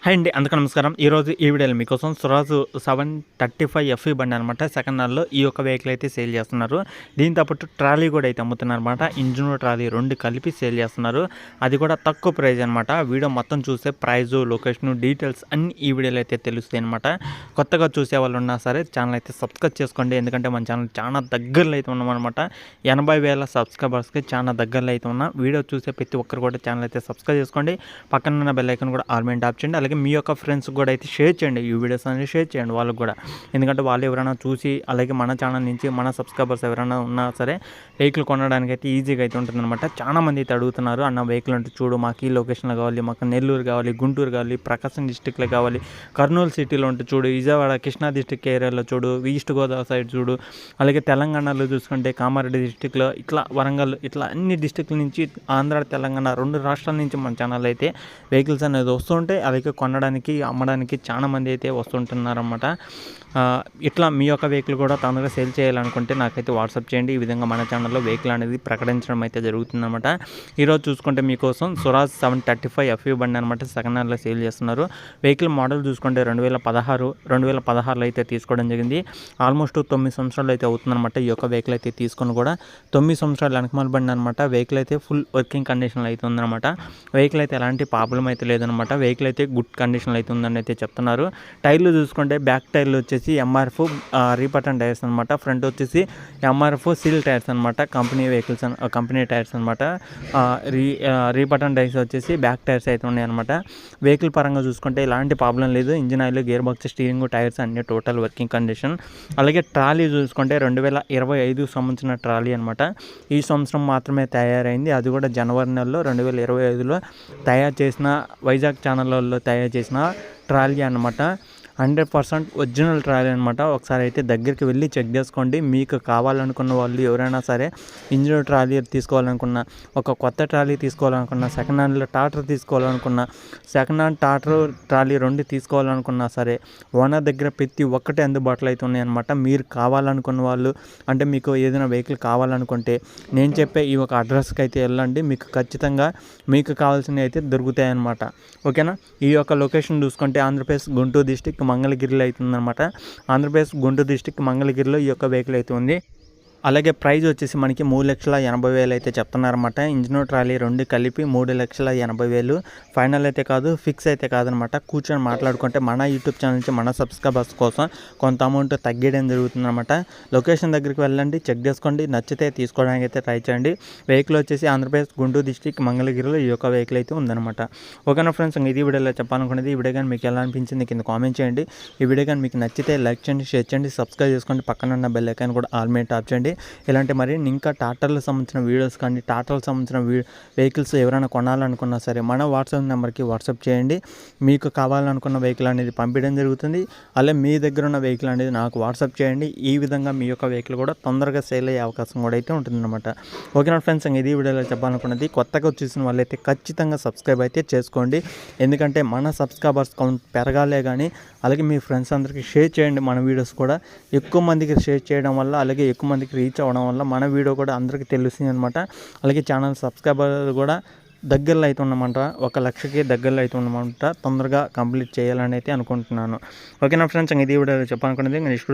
Hi అండి, అందరికీ నమస్కారం. ఈరోజు ఈ వీడియోలో మీకోసం సురాజు 735 ఎఫ్ఈ బండి అనమాట. సెకండ్ హ్యాండ్లో ఈ యొక్క వెహికల్ అయితే సేల్ చేస్తున్నారు. దీంతో పాటు ట్రాలీ కూడా అయితే అమ్ముతున్నారు అనమాట. ఇంజిన్ ట్రాలీ రెండు కలిపి సేల్ చేస్తున్నారు. అది కూడా తక్కువ ప్రైజ్ అనమాట. వీడియో మొత్తం చూస్తే ప్రైజు, లొకేషన్, డీటెయిల్స్ అన్ని ఈ వీడియోలో అయితే తెలుస్తాయి అనమాట. కొత్తగా చూసే వాళ్ళు ఉన్నా సరే ఛానల్ అయితే సబ్స్క్రైబ్ చేసుకోండి. ఎందుకంటే మన ఛానల్ చాలా దగ్గరలో అయితే ఉన్నామన్నమాట. 80,000 సబ్స్క్రైబర్స్కి చాలా దగ్గరలో అయితే ఉన్నా. వీడియో చూసే ప్రతి ఒక్కరు కూడా ఛానల్ అయితే సబ్స్క్రైబ్ చేసుకోండి. పక్కన ఉన్న బెల్ ఐకాన్ కూడా ఆల్ మీద ట్యాప్ చేయండి. అలాగే మీ యొక్క ఫ్రెండ్స్ కూడా అయితే షేర్ చేయండి. ఈ వీడియోస్ అనేది షేర్ చేయండి వాళ్ళకు కూడా. ఎందుకంటే వాళ్ళు ఎవరైనా చూసి అలాగే మన ఛానల్ నుంచి మన సబ్స్క్రైబర్స్ ఎవరైనా ఉన్నా సరే వెహికల్ కొనడానికి అయితే ఈజీగా అయితే ఉంటుందన్నమాట. చాలా మంది అయితే అడుగుతున్నారు, అన్న వెహికల్ అంటే చూడు, మాకు ఈ లొకేషన్లో కావాలి, మాకు నెల్లూరు కావాలి, గుంటూరు కావాలి, ప్రకాశం డిస్టిక్లో కావాలి, కర్నూలు సిటీలో ఉంటే చూడు, విజయవాడ కృష్ణా డిస్టిక్ ఏరియాలో చూడు, ఈస్ట్ గోదావరి సైడ్ చూడు, అలాగే తెలంగాణలో చూసుకుంటే కామారెడ్డి డిస్టిక్లో, ఇట్లా వరంగల్, ఇట్లా అన్ని డిస్టిక్ల నుంచి, ఆంధ్ర తెలంగాణ రెండు రాష్ట్రాల నుంచి మన ఛానల్ అయితే వెహికల్స్ అనేది వస్తుంటాయి. అలాగే కొనడానికి అమ్మడానికి చాలా మంది అయితే వస్తుంటున్నారన్నమాట. ఇట్లా మీ యొక్క వెహికల్ కూడా తొందరగా సేల్ చేయాలనుకుంటే నాకైతే వాట్సాప్ చేయండి. ఈ విధంగా మన ఛానల్లో వెహికల్ అనేది ప్రకటించడం అయితే జరుగుతుందన్నమాట. ఈరోజు చూసుకుంటే మీకోసం సురాజ్ 735 ఎఫ్ఈ బండి అనమాట సెకండ్ హ్యాండ్లో సేల్ చేస్తున్నారు. వెహికల్ మోడల్ చూసుకుంటే 2016 అయితే తీసుకోవడం జరిగింది. ఆల్మోస్ట్ 9 సంవత్సరాలు అయితే అవుతుందన్నమాట. ఈ యొక్క వెహికల్ అయితే తీసుకొని కూడా 9 సంవత్సరాలు వెనకమాల బండి అనమాట. వెహికల్ అయితే ఫుల్ వర్కింగ్ కండిషన్లో అయితే ఉందన్నమాట. వెహికల్ అయితే ఎలాంటి ప్రాబ్లం అయితే లేదనమాట. వెహికల్ అయితే గుడ్ కండిషన్లో అయితే ఉందని అయితే చెప్తున్నారు. టైర్లు చూసుకుంటే బ్యాక్ టైర్లు వచ్చేసి ఎంఆర్ఎఫ్ రీబటన్ టైర్స్ అనమాట. ఫ్రంట్ వచ్చేసి ఎంఆర్ఎఫ్ సీల్ టైర్స్ అనమాట. కంపెనీ వెహికల్స్ కంపెనీ టైర్స్ అనమాట. రీబటన్ టైర్స్ వచ్చేసి బ్యాక్ టైర్స్ అయితే ఉన్నాయి అనమాట. వెహికల్ పరంగా చూసుకుంటే ఎలాంటి ప్రాబ్లం లేదు. Engine oil, gear box, steering, tyres అన్ని టోటల్ వర్కింగ్ కండిషన్. అలాగే ట్రాలీ చూసుకుంటే 2025 సంబంధించిన ట్రాలీ అనమాట. ఈ సంవత్సరం మాత్రమే తయారైంది. అది కూడా జనవరి నెలలో 2025లో తయారు చేసిన వైజాగ్ ఛానల్లో తయారు చేసిన ట్రాలీ అనమాట. 100% ఒరిజినల్ ట్రాలీ అనమాట. ఒకసారి అయితే దగ్గరికి వెళ్ళి చెక్ చేసుకోండి. మీకు కావాలనుకున్న వాళ్ళు ఎవరైనా సరే ఇంజిన్ ట్రాలీ తీసుకోవాలనుకున్న, ఒక కొత్త ట్రాలీ తీసుకోవాలనుకున్న, సెకండ్ హ్యాండ్లో టాటర్ తీసుకోవాలనుకున్న, సెకండ్ హ్యాండ్ టాటర్ ట్రాలీ రెండు తీసుకోవాలనుకున్నా సరే ఓనర్ దగ్గర ప్రతి ఒక్కటి అందుబాటులో అయితే ఉన్నాయన్నమాట. మీరు కావాలనుకున్న వాళ్ళు, అంటే మీకు ఏదైనా వెహికల్ కావాలనుకుంటే నేను చెప్పే ఈ ఒక అడ్రస్కి అయితే వెళ్ళండి. మీకు ఖచ్చితంగా మీకు కావాల్సినవి అయితే దొరుకుతాయన్నమాట. ఓకేనా. ఈ యొక్క లొకేషన్ చూసుకుంటే ఆంధ్రప్రదేశ్ గుంటూరు డిస్టిక్ మంగళగిరిలో అవుతుందన్నమాట. ఆంధ్రప్రదేశ్ గుంటూరు డిస్టిక్ మంగళగిరిలో ఈ యొక్క వెహికల్ అయితే ఉంది. అలాగే ప్రైజ్ వచ్చేసి మనకి 3,80,000 అయితే చెప్తున్నారన్నమాట. ఇంజిన్ ట్రాలీ రెండు కలిపి 3,80,000. ఫైనల్ అయితే కాదు, ఫిక్స్ అయితే కాదనమాట. కూర్చొని మాట్లాడుకుంటే మన యూట్యూబ్ ఛానల్ నుంచి మన సబ్స్క్రైబర్స్ కోసం కొంత అమౌంట్ తగ్గడం జరుగుతుందన్నమాట. లొకేషన్ దగ్గరికి వెళ్ళండి, చెక్ చేసుకోండి, నచ్చితే తీసుకోవడానికి అయితే ట్రై చేయండి. వెహికల్ వచ్చేసి ఆంధ్రప్రదేశ్ గుంటూరు డిస్టిక్ మంగళగిరిలో ఈ యొక్క వెహికల్ అయితే ఉందన్నమాట. ఓకేనా ఫ్రెండ్స్, ఇది వీడియోలో చెప్పాలనుకునేది. ఈ వీడియో కానీ మీకు ఎలా అనిపించింది కింద కామెంట్ చేయండి. ఈ వీడియో కానీ మీకు నచ్చితే లైక్ చేయండి, షేర్ చేయండి, సబ్స్క్రైబ్ చేసుకోండి. పక్కన ఉన్న బెల్ ఐకాన్ కూడా ఆల్ మీద ట్యాప్ చేయండి. ఇలాంటి మరి ఇంకా టాటర్లకు సంబంధించిన వీడియోస్ కానీ, టాటర్లకు సంబంధించిన వెహికల్స్ ఎవరైనా కొనాలనుకున్నా సరే మన వాట్సాప్ నెంబర్కి వాట్సాప్ చేయండి. మీకు కావాలనుకున్న వెహికల్ అనేది పంపించడం జరుగుతుంది. అలాగే మీ దగ్గర ఉన్న వెహికల్ అనేది నాకు వాట్సాప్ చేయండి. ఈ విధంగా మీ యొక్క వెహికల్ కూడా తొందరగా సేల్ అయ్యే అవకాశం కూడా అయితే ఉంటుందన్నమాట. ఓకేనా ఫ్రెండ్స్, ఇది వీడియోలో చెప్పాలనుకున్నది. కొత్తగా చూసిన వాళ్ళైతే ఖచ్చితంగా సబ్స్క్రైబ్ అయితే చేసుకోండి. ఎందుకంటే మన సబ్స్క్రైబర్స్ కౌంట్ పెరగాలే కానీ. అలాగే మీ ఫ్రెండ్స్ అందరికీ షేర్ చేయండి. మన వీడియోస్ కూడా ఎక్కువ మందికి షేర్ చేయడం వల్ల, అలాగే ఎక్కువ మందికి రీచ్ అవ్వడం వల్ల మన వీడియో కూడా అందరికీ తెలుస్తుంది అనమాట. అలాగే ఛానల్ సబ్స్క్రైబర్ కూడా దగ్గరలో అయితే ఉన్నమాట. 1,00,000కి దగ్గరలో అయితే ఉన్నమాట. తొందరగా కంప్లీట్ చేయాలని అయితే అనుకుంటున్నాను. ఓకేనా ఫ్రెండ్స్, ఇది వీడియో చెప్పాలనుకున్నది. నెక్స్ట్